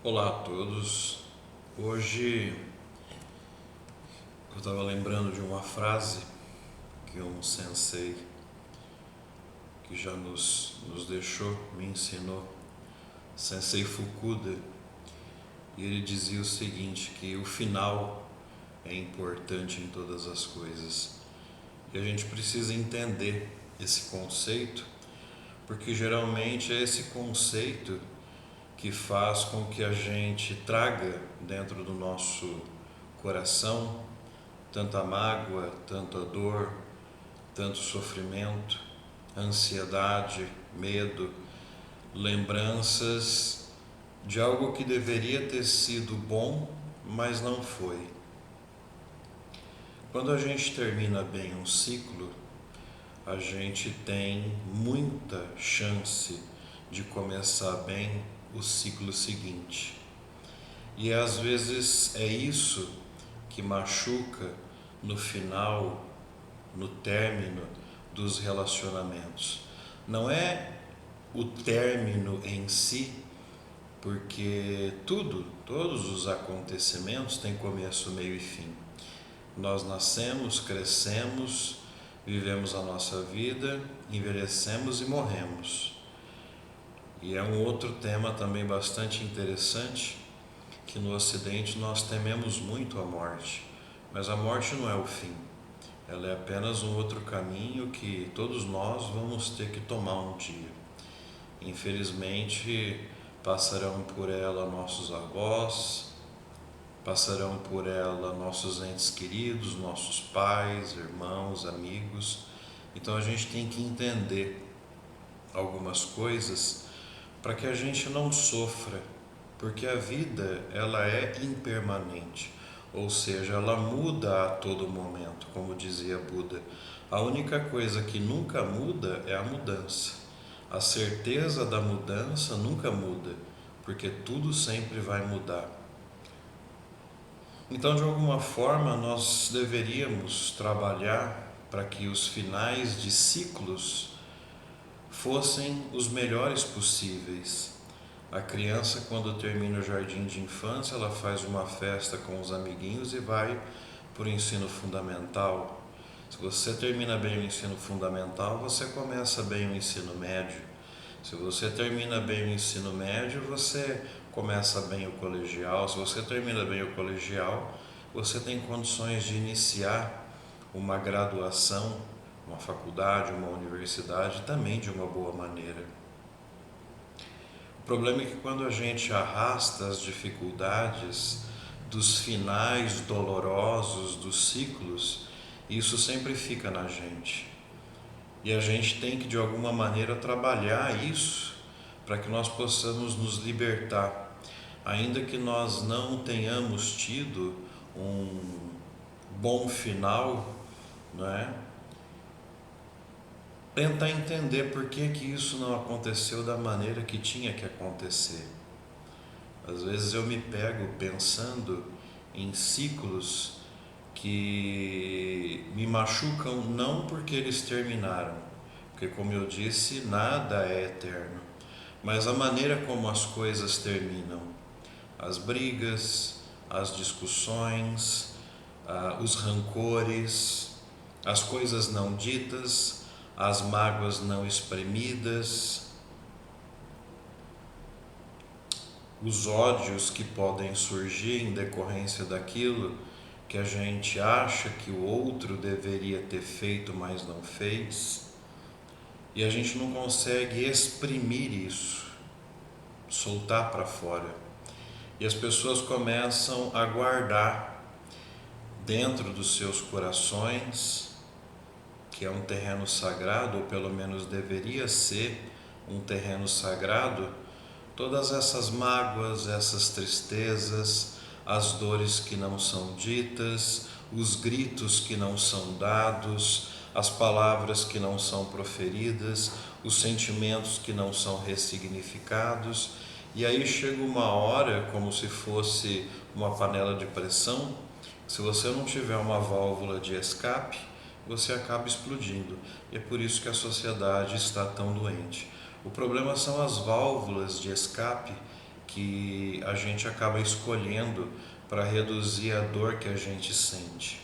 Olá a todos. Hoje eu estava lembrando de uma frase que um sensei que já nos deixou, me ensinou, Sensei Fukuda, e ele dizia o seguinte, que o final é importante em todas as coisas. E a gente precisa entender esse conceito, porque geralmente é esse conceito que faz com que a gente traga dentro do nosso coração tanta mágoa, tanta dor, tanto sofrimento, ansiedade, medo, lembranças de algo que deveria ter sido bom, mas não foi. Quando a gente termina bem um ciclo, a gente tem muita chance de começar bem o ciclo seguinte. E às vezes é isso que machuca no final, no término dos relacionamentos. Não é o término em si, porque todos os acontecimentos têm começo, meio e fim. Nós nascemos, crescemos, vivemos a nossa vida, envelhecemos e morremos. E é um outro tema também bastante interessante, que no Ocidente nós tememos muito a morte, mas a morte não é o fim. Ela é apenas um outro caminho que todos nós vamos ter que tomar um dia. Infelizmente, passarão por ela nossos avós, passarão por ela nossos entes queridos, nossos pais, irmãos, amigos. Então a gente tem que entender algumas coisas para que a gente não sofra, porque a vida ela é impermanente. Ou seja, ela muda a todo momento, como dizia Buda. A única coisa que nunca muda é a mudança. A certeza da mudança nunca muda, porque tudo sempre vai mudar. Então, de alguma forma, nós deveríamos trabalhar para que os finais de ciclos fossem os melhores possíveis. A criança, quando termina o jardim de infância, ela faz uma festa com os amiguinhos e vai para o ensino fundamental. Se você termina bem o ensino fundamental, você começa bem o ensino médio. Se você termina bem o ensino médio, você começa bem o colegial. Se você termina bem o colegial, você tem condições de iniciar uma graduação, uma faculdade, uma universidade também de uma boa maneira. O problema é que quando a gente arrasta as dificuldades dos finais dolorosos dos ciclos, isso sempre fica na gente. E a gente tem que de alguma maneira trabalhar isso para que nós possamos nos libertar. Ainda que nós não tenhamos tido um bom final, não é? Tentar entender por que isso não aconteceu da maneira que tinha que acontecer. Às vezes eu me pego pensando em ciclos que me machucam não porque eles terminaram, porque como eu disse, nada é eterno, mas a maneira como as coisas terminam, as brigas, as discussões, os rancores, as coisas não ditas, as mágoas não exprimidas, os ódios que podem surgir em decorrência daquilo que a gente acha que o outro deveria ter feito, mas não fez, e a gente não consegue exprimir isso, soltar para fora. E as pessoas começam a guardar dentro dos seus corações, que é um terreno sagrado, ou pelo menos deveria ser um terreno sagrado, todas essas mágoas, essas tristezas, as dores que não são ditas, os gritos que não são dados, as palavras que não são proferidas, os sentimentos que não são ressignificados. E aí chega uma hora, como se fosse uma panela de pressão, se você não tiver uma válvula de escape, você acaba explodindo. E é por isso que a sociedade está tão doente. O problema são as válvulas de escape que a gente acaba escolhendo para reduzir a dor que a gente sente.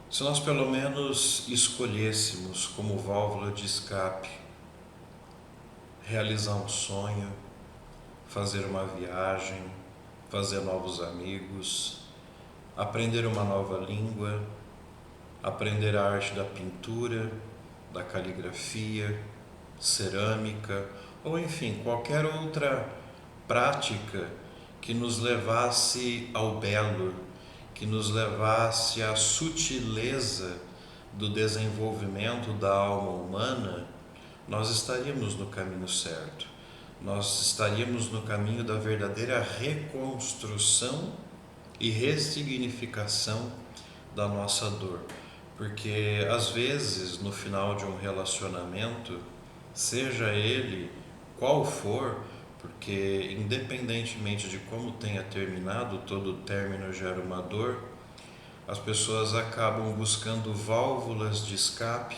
Se nós pelo menos escolhêssemos como válvula de escape realizar um sonho, fazer uma viagem, fazer novos amigos, aprender uma nova língua, aprender a arte da pintura, da caligrafia, cerâmica, ou enfim, qualquer outra prática que nos levasse ao belo, que nos levasse à sutileza do desenvolvimento da alma humana, nós estaríamos no caminho certo. Nós estaríamos no caminho da verdadeira reconstrução e ressignificação da nossa dor. Porque às vezes, no final de um relacionamento, seja ele qual for, porque independentemente de como tenha terminado, todo término gera uma dor, as pessoas acabam buscando válvulas de escape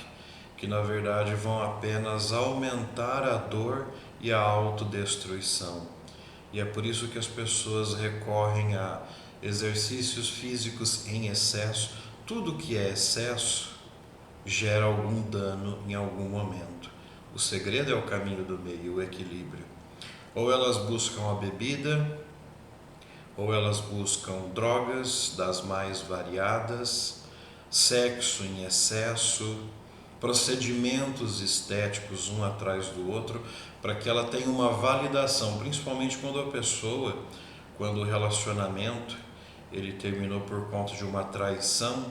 que na verdade vão apenas aumentar a dor e a autodestruição. E é por isso que as pessoas recorrem a exercícios físicos em excesso. Tudo que é excesso gera algum dano em algum momento. O segredo é o caminho do meio, o equilíbrio. Ou elas buscam a bebida, ou elas buscam drogas das mais variadas, sexo em excesso, procedimentos estéticos um atrás do outro, para que ela tenha uma validação, principalmente quando o relacionamento ele terminou por conta de uma traição.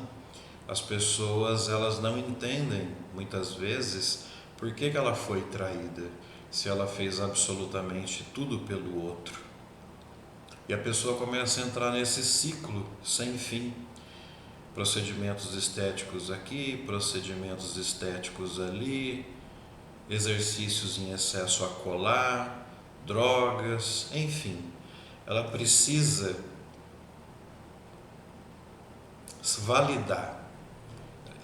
As pessoas elas não entendem muitas vezes por que ela foi traída, se ela fez absolutamente tudo pelo outro. E a pessoa começa a entrar nesse ciclo sem fim. Procedimentos estéticos aqui, procedimentos estéticos ali, exercícios em excesso acolá, drogas, enfim. Ela precisa validar.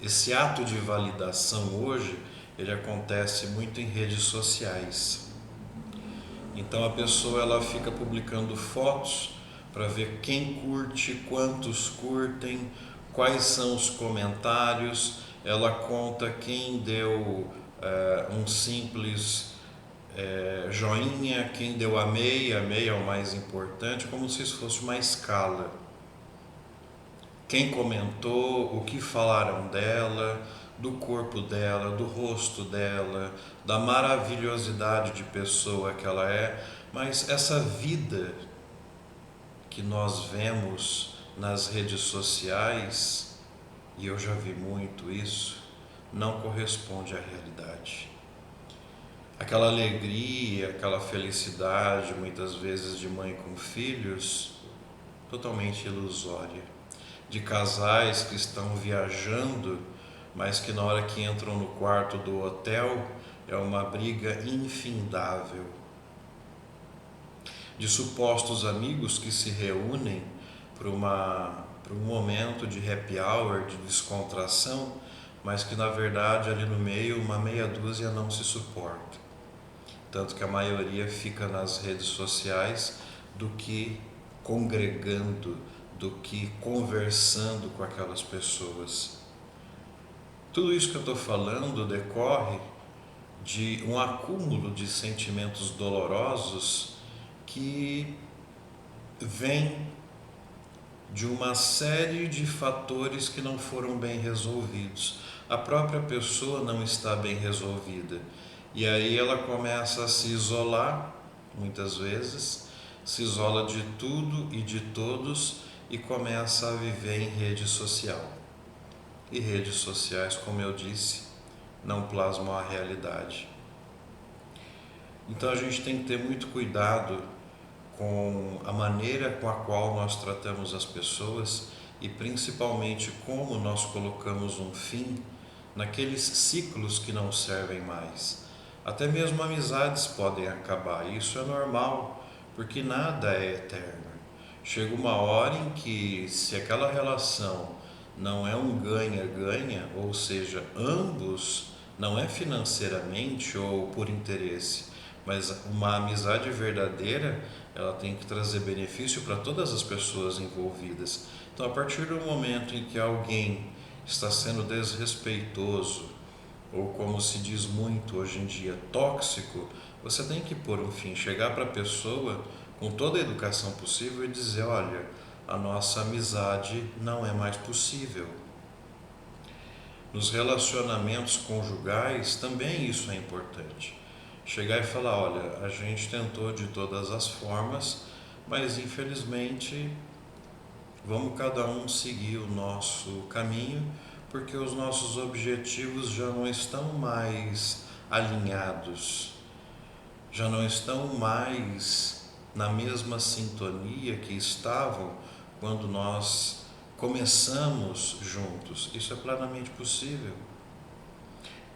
Esse ato de validação hoje, ele acontece muito em redes sociais. Então a pessoa ela fica publicando fotos para ver quem curte, quantos curtem, quais são os comentários, ela conta quem deu um simples joinha, quem deu amei é o mais importante, como se isso fosse uma escala. Quem comentou, o que falaram dela, do corpo dela, do rosto dela, da maravilhosidade de pessoa que ela é, mas essa vida que nós vemos nas redes sociais, e eu já vi muito isso, não corresponde à realidade. Aquela alegria, aquela felicidade, muitas vezes de mãe com filhos, totalmente ilusória. De casais que estão viajando, mas que na hora que entram no quarto do hotel é uma briga infindável. De supostos amigos que se reúnem para um momento de happy hour, de descontração, mas que na verdade ali no meio uma meia dúzia não se suporta. Tanto que a maioria fica nas redes sociais do que congregando, do que conversando com aquelas pessoas. Tudo isso que eu estou falando decorre de um acúmulo de sentimentos dolorosos que vem de uma série de fatores que não foram bem resolvidos. A própria pessoa não está bem resolvida. E aí ela começa a se isolar, muitas vezes, se isola de tudo e de todos e começa a viver em rede social. E redes sociais, como eu disse, não plasmam a realidade. Então a gente tem que ter muito cuidado com a maneira com a qual nós tratamos as pessoas e principalmente como nós colocamos um fim naqueles ciclos que não servem mais. Até mesmo amizades podem acabar, isso é normal, porque nada é eterno. Chega uma hora em que, se aquela relação não é um ganha-ganha, ou seja, ambos, não é financeiramente ou por interesse, Mas uma amizade verdadeira, ela tem que trazer benefício para todas as pessoas envolvidas. Então, a partir do momento em que alguém está sendo desrespeitoso, ou como se diz muito hoje em dia, tóxico, você tem que pôr um fim, chegar para a pessoa com toda a educação possível e dizer: olha, a nossa amizade não é mais possível. Nos relacionamentos conjugais também isso é importante. Chegar e falar: olha, a gente tentou de todas as formas, mas infelizmente vamos cada um seguir o nosso caminho, porque os nossos objetivos já não estão mais alinhados, já não estão mais na mesma sintonia que estavam quando nós começamos juntos. Isso é plenamente possível.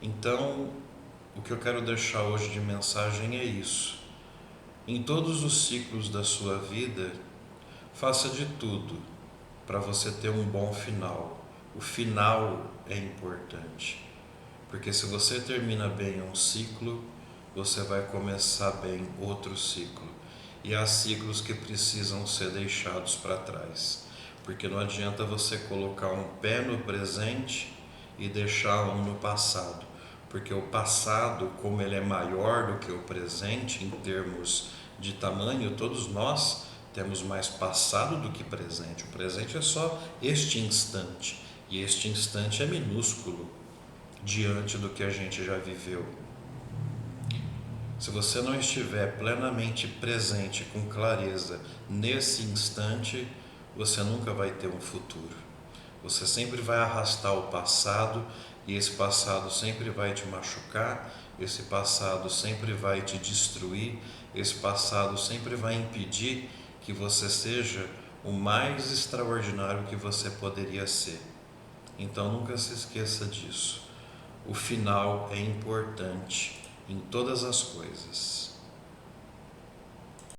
Então, o que eu quero deixar hoje de mensagem é isso. Em todos os ciclos da sua vida, faça de tudo para você ter um bom final. O final é importante, porque se você termina bem um ciclo, você vai começar bem outro ciclo. E há ciclos que precisam ser deixados para trás, porque não adianta você colocar um pé no presente e deixar um no passado, porque o passado, como ele é maior do que o presente em termos de tamanho, todos nós temos mais passado do que presente. O presente é só este instante, e este instante é minúsculo diante do que a gente já viveu. Se você não estiver plenamente presente, com clareza, nesse instante, você nunca vai ter um futuro. Você sempre vai arrastar o passado, e esse passado sempre vai te machucar, esse passado sempre vai te destruir, esse passado sempre vai impedir que você seja o mais extraordinário que você poderia ser. Então nunca se esqueça disso. O final é importante em todas as coisas.